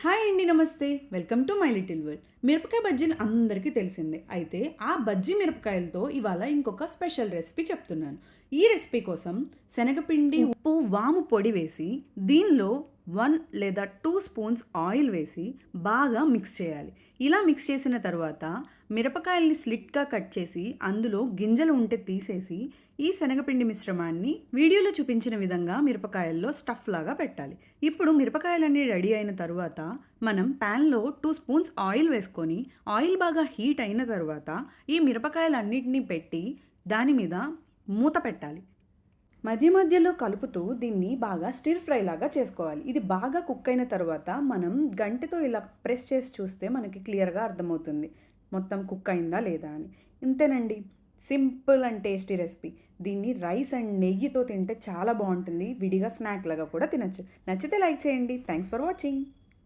Hi అండి, నమస్తే. Welcome to my little world. మిరపకాయ బజ్జీలు అందరికీ తెలిసిందే. అయితే ఆ బజ్జీ మిరపకాయలతో ఇవాళ ఇంకొక స్పెషల్ రెసిపీ చెప్తున్నాను. ఈ రెసిపీ కోసం శనగపిండి, ఉప్పు, వాము పొడి వేసి దీనిలో 1 లేదా 2 స్పూన్స్ ఆయిల్ వేసి బాగా మిక్స్ చేయాలి. ఇలా మిక్స్ చేసిన తర్వాత మిరపకాయల్ని స్లిట్గా కట్ చేసి అందులో గింజలు ఉంటే తీసేసి ఈ శనగపిండి మిశ్రమాన్ని వీడియోలో చూపించిన విధంగా మిరపకాయల్లో స్టఫ్ లాగా పెట్టాలి. ఇప్పుడు మిరపకాయలన్నీ రెడీ అయిన తర్వాత మనం ప్యాన్లో 2 స్పూన్స్ ఆయిల్ వేసుకొని ఆయిల్ బాగా హీట్ అయిన తర్వాత ఈ మిరపకాయలన్నిటినీ పెట్టి దాని మీద మూత పెట్టాలి. మధ్య మధ్యలో కలుపుతూ దీన్ని బాగా స్టిర్ ఫ్రై లాగా చేసుకోవాలి. ఇది బాగా కుక్ అయిన తర్వాత మనం గంటెతో ఇలా ప్రెస్ చేసి చూస్తే మనకి క్లియర్గా అర్థమవుతుంది మొత్తం కుక్ అయిందా లేదా అని. ఇంతేనండి, సింపుల్ అండ్ టేస్టీ రెసిపీ. దీన్ని రైస్ అండ్ నెయ్యితో తింటే చాలా బాగుంటుంది. విడిగా స్నాక్ లాగా కూడా తినచ్చు. నచ్చితే లైక్ చేయండి. Thanks for watching.